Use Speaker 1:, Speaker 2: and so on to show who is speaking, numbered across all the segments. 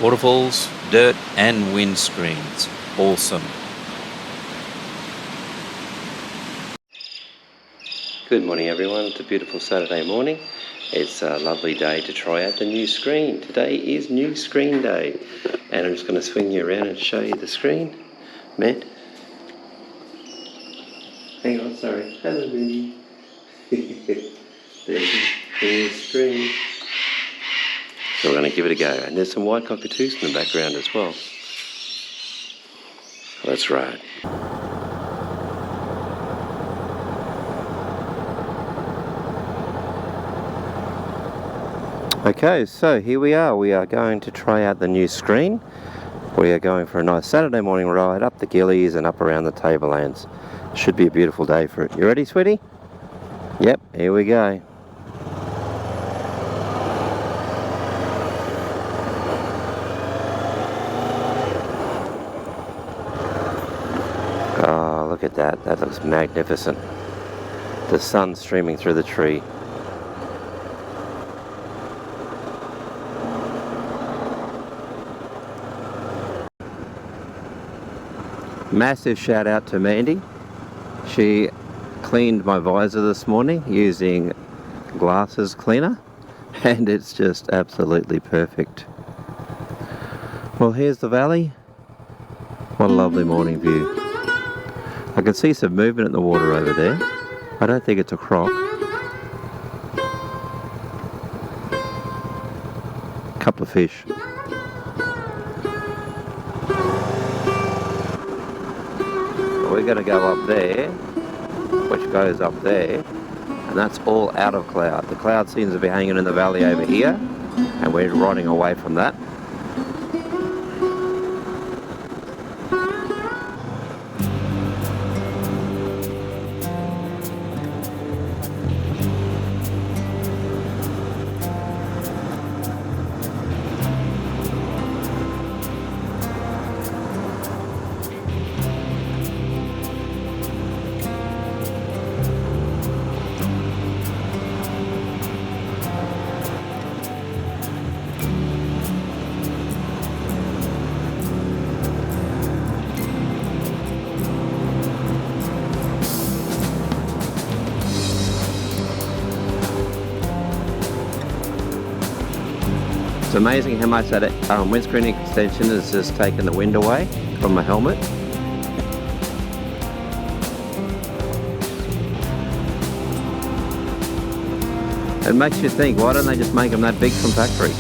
Speaker 1: Waterfalls, dirt and windscreens. Awesome.
Speaker 2: Good morning everyone, it's a beautiful Saturday morning. It's a lovely day to try out the new screen. Today is new screen day and I'm just going to swing you around and show you the screen. Matt? Hang on, sorry. Hello baby. There's the screen. So we're going to give it a go. And there's some white cockatoos in the background as well. Let's ride. Okay, so here we are. We are going to try out the new screen. We are going for a nice Saturday morning ride up the Gillies and up around the Tablelands. Should be a beautiful day for it. You ready, sweetie? Yep, here we go. Oh, look at that. That looks magnificent. The sun streaming through the tree. Massive shout out to Mandy. She cleaned my visor this morning using glasses cleaner and it's just absolutely perfect. Well, here's the valley. What a lovely morning view. I can see some movement in the water over there. I don't think it's a croc. A couple of fish. We're going to go up there, which goes up there, and that's all out of cloud. The cloud seems to be hanging in the valley over here, and we're riding away from that. It's amazing how much that windscreen extension has just taken the wind away from my helmet. It makes you think, why don't they just make them that big from factory?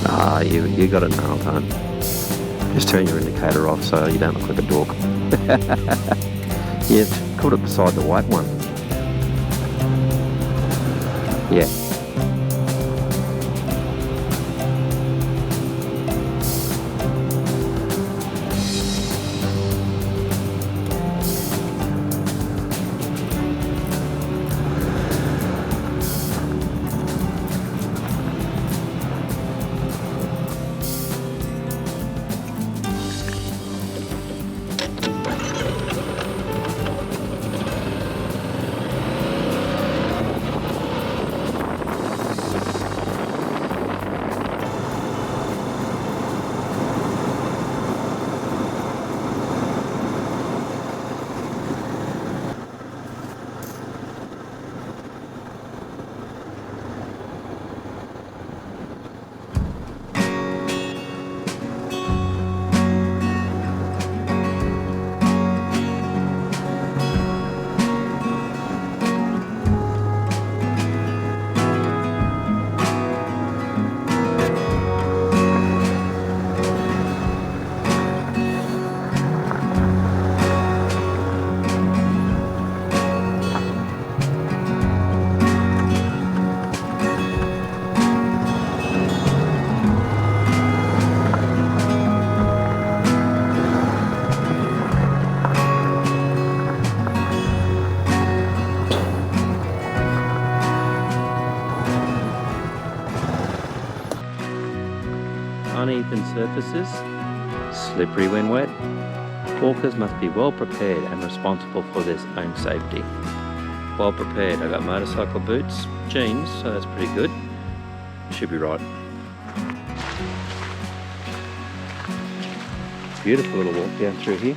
Speaker 2: Ah, you got it nailed, hon. Just turn your indicator off so you don't look like a dork. Yeah, put it beside the white one. Yeah. uneven surfaces, Slippery when wet. Walkers must be well prepared and responsible for their own safety. Well prepared. I got motorcycle boots, jeans, so that's pretty good. Should be right. Beautiful little walk down through here.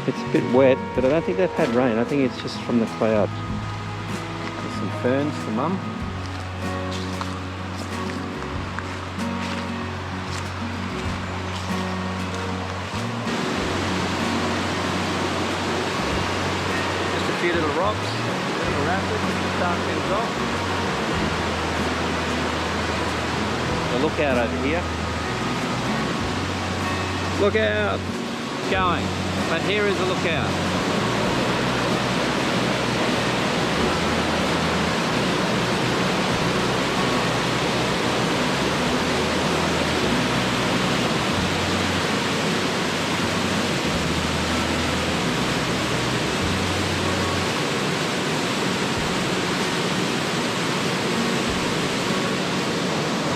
Speaker 2: It's a bit wet, but I don't think they've had rain. I think it's just from the clouds. There's some ferns for Mum. Just a few little rocks, little rapids to start things off. The lookout over here. Look out! Going. But here is the lookout.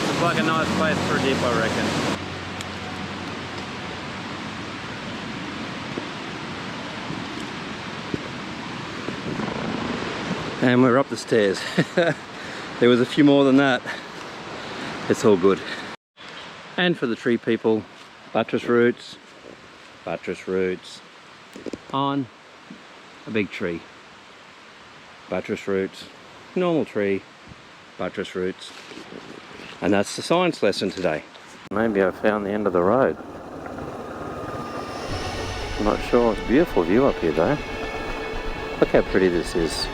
Speaker 2: Looks like a nice place for a dip, I reckon. And we're up the stairs. There was a few more than that. It's all good. And for the tree people, buttress roots on a big tree. Buttress roots, normal tree, buttress roots. And that's the science lesson today. Maybe I found the end of the road. I'm not sure. It's a beautiful view up here though. Look how pretty this is.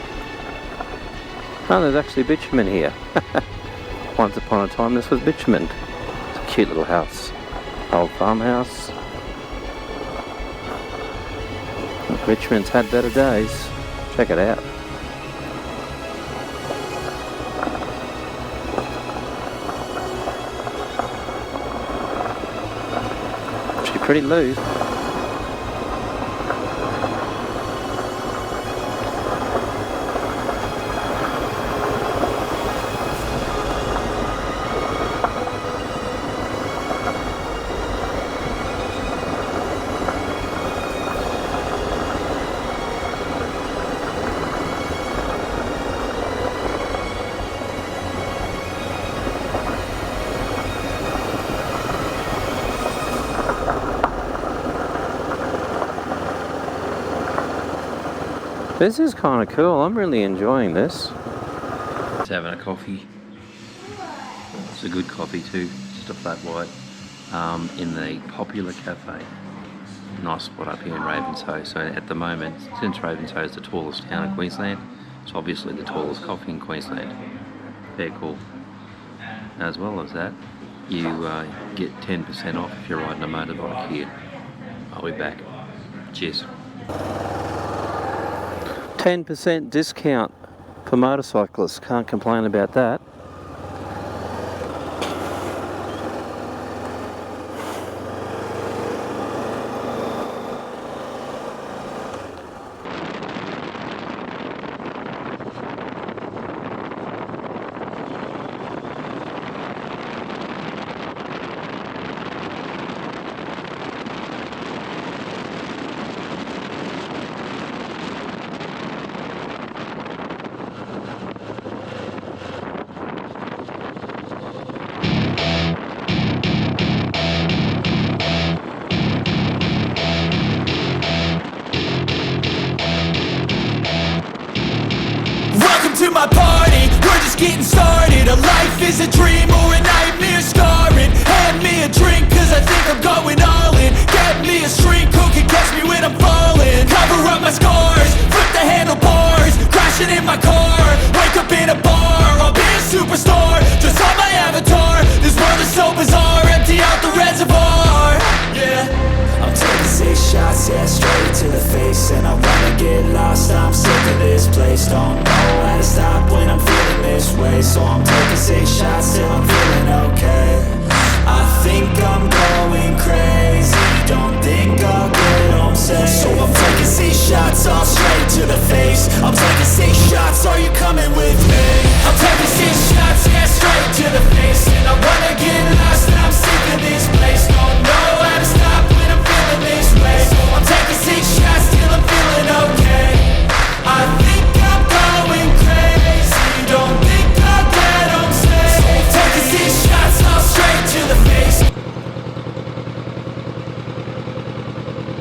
Speaker 2: Oh, there's actually bitumen here. Once upon a time this was bitumen. It's a cute little house. Old farmhouse. Bitumen's had better days. Check it out. Actually pretty loose. This is kind of cool. I'm really enjoying this. Just having a coffee. It's a good coffee too. Just a flat white. In the Popular Cafe. Nice spot up here in Ravenshoe. So at the moment, since Ravenshoe is the tallest town in Queensland, it's obviously the tallest coffee in Queensland. Very cool. As well as that, you get 10% off if you're riding a motorbike here. I'll be back. Cheers. 10% discount for motorcyclists. Can't complain about that.
Speaker 3: To my party, we're just getting started. A life is a dream or a nightmare scarring. Hand me a drink cause I think I'm going all in. Get me a shrink who can catch me when I'm falling. Cover up my scars, flip the handlebars. Crashing in my car, wake up in a bar. I'll be a superstar, just on my avatar. This world is so bizarre, empty out the reservoir. Yeah, I'm taking 6 shots, yeah, straight to the face. And I wanna get lost, I'm sick of this place. Don't know how to stop when I'm feeling this way. So I'm taking 6 shots till